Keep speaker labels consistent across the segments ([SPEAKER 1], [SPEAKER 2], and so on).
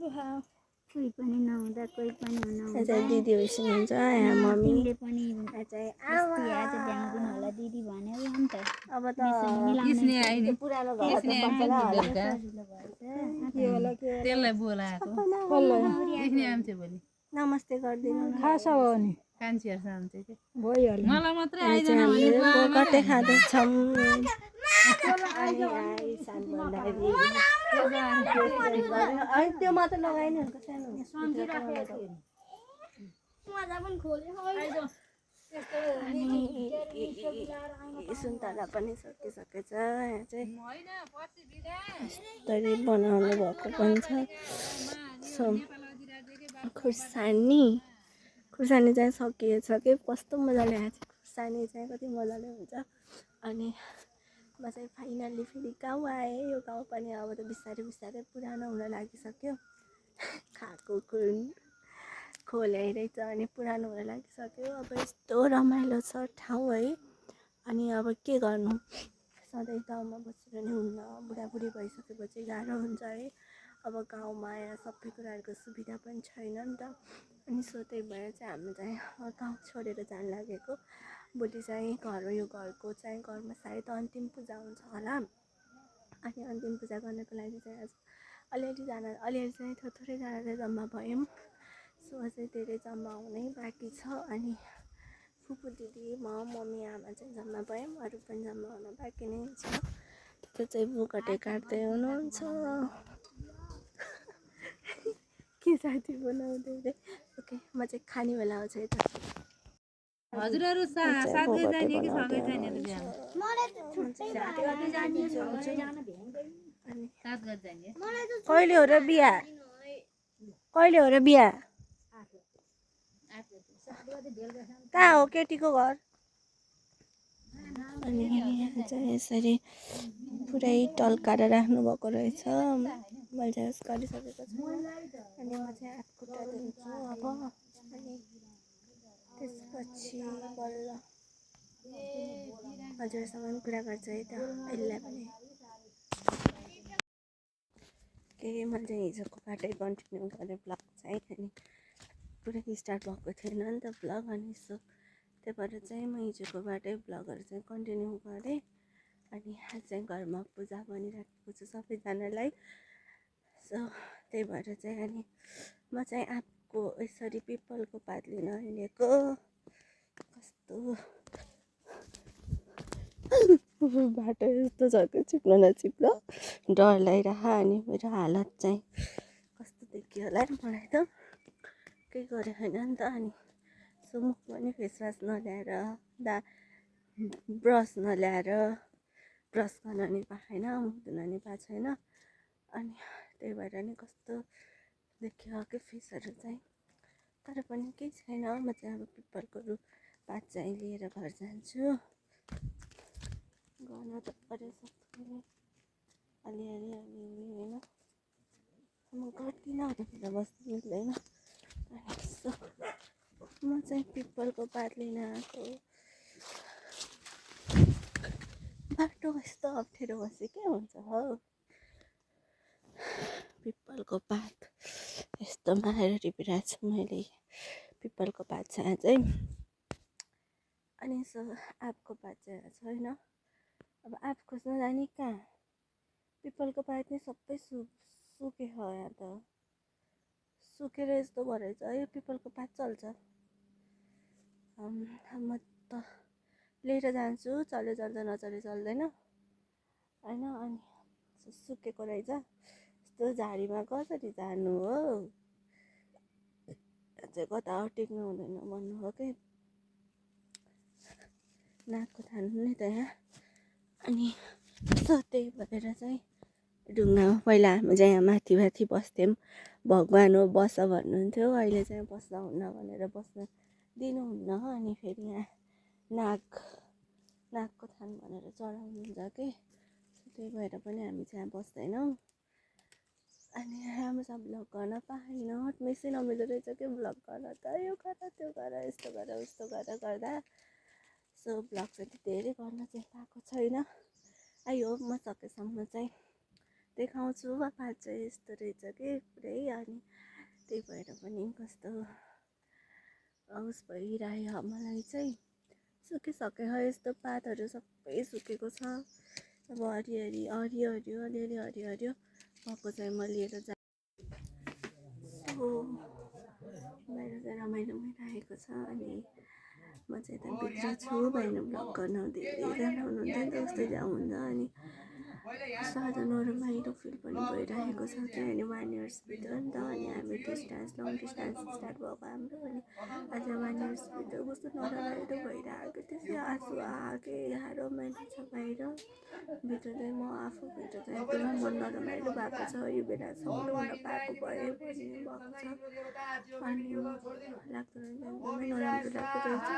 [SPEAKER 1] कोही पनि नहुँदा कोही पनि
[SPEAKER 2] आज दिदी हुनुहुन्छ यहाँ मम्मी
[SPEAKER 1] तिमीले पनि चाहिँ अस्ति आज भ्याउँदिन होला दिदी भन्यो नि त
[SPEAKER 2] अब त किस्ने आइने पुरानो घर
[SPEAKER 1] किस्ने
[SPEAKER 2] त्यसलाई बोलाएको किस्ने आउँछ भोलि नमस्ते गरिदिनु
[SPEAKER 3] खास हो नि
[SPEAKER 2] कान्छीहरुसँग आउँछ के
[SPEAKER 3] भइहाल्यो
[SPEAKER 2] मलाई मात्रै आइदैन कतै खाँदैछौँ त्यो मात्र लगाएन सुन्तला पनि सकिसकेछ यहाँ चाहिँ यस्तरी बनाउनु भएको पनि छ खुर्सानी चाहिँ सकिएछ कि कस्तो मजाले आएको छ खुर्सानी चाहिँ कति मजाले हुन्छ अनि म चाहिँ फाइनल्ली फेरि गाउँ आएँ यो गाउँ पनि अब त बिस्तारै बिस्तारै पुरानो हुन लागिसक्यो खाएको खोलेरै छ अनि पुरानो हुन लागिसक्यो अब यस्तो रमाइलो छ ठाउँ है अनि अब के गर्नु सधैँ गाउँमा बसेर नि हुन्न बुढाबुढी भइसकेपछि गाह्रो हुन्छ है अब गाउँमा आएर सबै कुराहरूको सुविधा पनि छैन नि त अनि सो त्यही भएर चाहिँ हामी चाहिँ गाउँ छोडेर जान लागेको भोलि चाहिँ यो घरको चाहिँ घरमा सायद अन्तिम पूजा हुन्छ होला अनि अन्तिम पूजा गर्नको लागि चाहिँ आज अलिअलि चाहिँ थोरैजना चाहिँ जम्मा भयौँ सो चाहिँ धेरै जम्मा हुनै बाँकी छ अनि फुपू दिदी म मम्मी आमा चाहिँ जम्मा भयौँ अरू पनि जम्मा हुन बाँकी नै छ त्यो चाहिँ बुकटे काट्दै हुनुहुन्छ के साथी बनाउँदै ओके म चाहिँ खाने बेला आउँछ है त हजुरहरु साथै जाने कि सँगै जाने त बिहान मलाई त छुट्टै जाने साथ गत जाने कहिले हो र बिहा कहाँ हो केटीको घर अनि यहाँ चाहिँ यसरी पुरै टल्काएर राख्नु भएको रहेछ मैले चाहिँ गरिसकेको छु अनि म चाहिँ हात खुट्टा धुन्छु अब अनि त्यसपछि बल्ल हजुरसँग कुरा गर्छ है त अहिले पनि के मैले चाहिँ हिजोको बाटै कन्टिन्यू गरेँ ब्लग चाहिँ अनि पुरै स्टार्ट भएको थिएन नि त ब्लग अनि सो त्यही भएर चाहिँ म हिजोको बाटै ब्लगहरू चाहिँ कन्टिन्यू गरेँ अनि आज चाहिँ घरमा पूजा बनिराखेको छु सबैजनालाई सो त्यही भएर चाहिँ अनि म चाहिँ आँपको यसरी पिपलको पात लिन हिँडेको कस्तो बाटो यस्तो छ कि चिप्लो नचिप्लो डर लागिरह अनि मेरो हालत चाहिँ कस्तो देखियो होला मलाई त केही गरेँ होइन नि त अनि सो मुख पनि फेसवास नल्याएर ब्रस नल्याएर ब्रस गर्न नि पाएन मुख धुन नि पाएको छैन अनि त्यही भएर नि कस्तो देखियो कि फेसहरू चाहिँ तर पनि केही छैन म चाहिँ अब पिपलको पात चाहिँ लिएर घर जान्छु गर्न त परेछ अलिअलि होइन म गर्दिनँ भनेर बस्नु मिल्दैन म चाहिँ पिपलको पात लिन आएको बाटो यस्तो अप्ठ्यारो बसे के हुन्छ हौ पिपलको पात यस्तोमा आएर टिपिरहेको छु मैले पिपलको पात चाहिँ अनि सो आँपको पात चाहिँ छैन अब आँप खोज्न जाने कहाँ पिपलको पात नै सबै सुकेछ यहाँ त सुकेर यस्तो भएछ है पिपलको पात चल्छ म त लिएर जान्छु चल्यो चल्छ नचले चल्दैन होइन अनि सुकेको रहेछ यस्तो झाडीमा कसरी जानु हो चाहिँ कता टेक्नु हुँदैन भन्नु हो कि नाकको थाल्नु नि त यहाँ अनि त्यही भएर चाहिँ ढुङ्गामा पहिला हामी चाहिँ यहाँ माथि बस्थ्यौँ भगवान् हो बस भन्नुहुन्थ्यो अहिले चाहिँ बस्दा हुन्न भनेर बस्न दिनुहुन्न अनि फेरि यहाँ नागको थान भनेर चढाउनुहुन्छ कि त्यही भएर पनि हामी चाहिँ बस्दैनौँ अनि राम्रोसँग ब्लग गर्न पाएन मिसै नमिल्दो रहेछ कि ब्लग गर्न त यो गर त्यो गर यस्तो गर उस्तो गर्दा सो ब्लग चाहिँ धेरै गर्न चाहिँ पाएको छैन आई होप म सकेसम्म चाहिँ देखाउँछु बाबा चाहिँ यस्तो रहेछ कि पुरै अनि त्यही भएर पनि कस्तो उस भइरह्यो मलाई चाहिँ सुकिसक्यो है यस्तो पातहरू सबै सुकेको छ अब हरियो हरियो भएको चाहिँ म लिएर सो बाहिर चाहिँ रमाइलो भइरहेको छ अनि म चाहिँ यता भित्र छु बाहिर ब्लग गर्न धेरैजना हुनुहुन्थ्यो नि त उस्तै जहाँ हुन्छ अनि साधा नरमाइलो फिल पनि भइरहेको छ त्यही अनि 1 इयर्स भित्र नि त अनि हामी डिस्टेन्स लङ डिस्टेन्स स्टार्ट भएको हाम्रो अनि आज 1 इयर्स भित्र कस्तो नरमाइलो भइरहेको त्यसै आँसु आएकै यहाँ रमाइलो छ बाहिर भित्र चाहिँ म आफूभित्र चाहिँ एकदमै मन नरमाइलो भएको छ यो बेला सँगै हुन पाएको भए पनि भएको छ अनि लाग्दो एकदमै नराम्रो लाग्दो रहेछ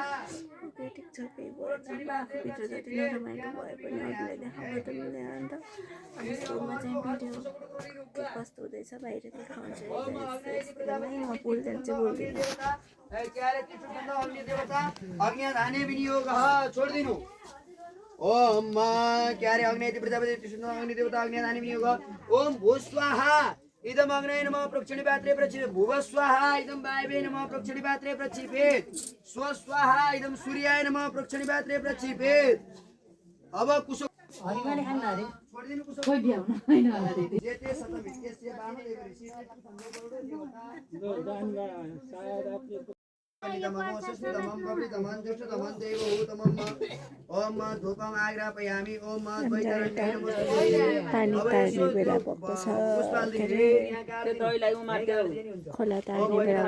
[SPEAKER 2] ठिक छ केही भयो आफूभित्र जति नरमाइलो भए पनि अरूलाई देखाउन त मिलेन नि त अनि सोमा चाहिँ भिडियो के कस्तो हुँदैछ बाहिर देखाउँछु एकदमै म बोल्दैन चाहिँ बोल्दिनँ
[SPEAKER 3] ओम क्यारे अग्नेति प्रजापति त्रिशूल अग्नि देवता अग्निदानि विनियोग ओम भूस्वाहा इदम अग्नये नमः प्रक्षिणि पात्रे प्रक्षिपे भुव स्वाहा इदम वायवे नमः प्रक्षिणि पात्रे प्रक्षिपे स्व स्वाहा इदम सूर्याय नमः प्रक्षिणि पात्रे प्रक्षिपे अब कुसो हरिमाले खान्न अरे छोड्दिनु कुसो खोइ भ्याउन हैन होला दिदी जेते सतम यसले बानो देवरी सीते ओम धूपम आग्रापयामि ओम
[SPEAKER 2] पानी तार्ने बेला भएको छ के अरे खोला तार्ने बेला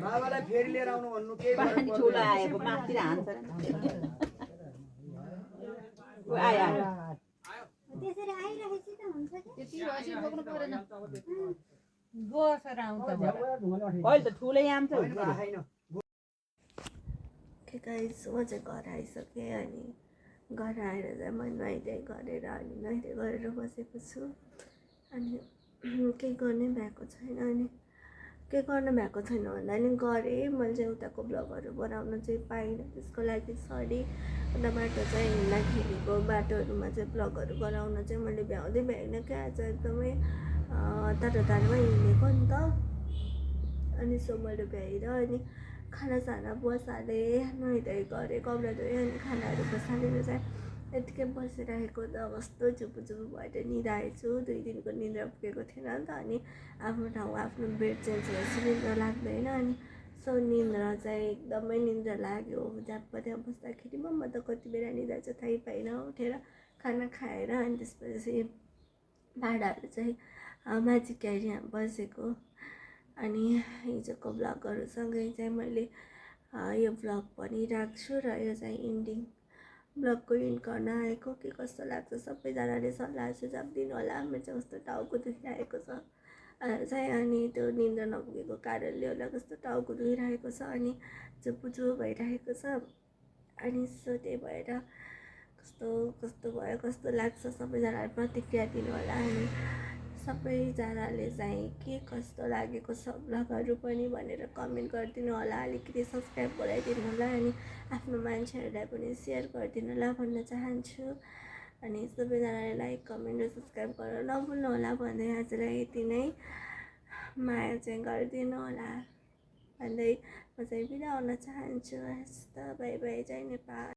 [SPEAKER 3] बाबालाई फेरि लिएर आउनु भन्नु के
[SPEAKER 4] छोला आएको माथि हान्छ आयो
[SPEAKER 1] त्यसरी आइरहेपछि त हुन्छ कि
[SPEAKER 4] त्यति रसी बोक्नु परेन गोसर आउँछ अहिले त ठुलै आम छ
[SPEAKER 2] के गाइस म चाहिँ घर आइसकेँ अनि घर आएर चाहिँ म नुहाइधुवाइ गरेर अनि नुहाइधुवाइ गरेर बसेको छु अनि केही गर्नै भएको छैन अनि के गर्नु भएको छैन भन्दा नि गरेँ मैले चाहिँ उताको ब्लगहरू बनाउन चाहिँ पाइनँ त्यसको लागि सरी उता बाटो चाहिँ हिँड्दाखेरिको बाटोहरूमा चाहिँ ब्लगहरू गराउन चाहिँ मैले भ्याउँदै भ्याइनँ क्या आज एकदमै टाढोमा हिँडेको नि त अनि सो मैले भ्याएर अनि खानासाना बसालेँ नुहाइधुवाइ गरेँ कपडा धोएँ अनि खानाहरू बसालेर चाहिँ यतिकै बसिरहेको त कस्तो चुपु भएर निदाएछु 2 दिनको निद्रा पुगेको थिएन नि त अनि आफ्नो ठाउँ आफ्नो बेड चेन्ज भएपछि निद्रा लाग्दैन अनि सो निद्रा चाहिँ एकदमै निद्रा लाग्यो झ्याप्प त्यहाँ बस्दाखेरि म त कति बेला निद्रा चाहिँ थाहै पाइनँ उठेर खाना खाएर अनि त्यसपछि भाँडाहरू चाहिँ माझी क्यारी बसेको अनि हिजोको ब्लगहरूसँगै चाहिँ मैले यो ब्लग पनि राख्छु र यो चाहिँ इन्डिङ ब्लगको इन्ड गर्न आएको के कस्तो लाग्छ सबैजनाले सल्लाह सुझाव दिनु होला मेरो चाहिँ कस्तो टाउको दुखिरहेको छ चाहिँ अनि त्यो निद्रा नपुगेको कारणले होला कस्तो टाउको दुखिरहेको छ अनि चुपुचु भइरहेको छ अनि सो त्यही भएर कस्तो भयो कस्तो लाग्छ सबैजनाले प्रतिक्रिया दिनु होला अनि सबैजनाले चाहिँ के कस्तो लागेको छ ब्लगहरू पनि भनेर कमेन्ट गरिदिनु होला अलिकति सब्सक्राइब गराइदिनु होला अनि आफ्नो मान्छेहरूलाई पनि सेयर गरिदिनु होला भन्न चाहन्छु अनि सबैजनाले लाइक कमेन्ट र सब्सक्राइब गर्न नभुल्नु होला भन्दै आजलाई यति नै माया चाहिँ गरिदिनु होला भन्दै म चाहिँ बिदा हुन चाहन्छु हस् त बाई बाई जय नेपाल।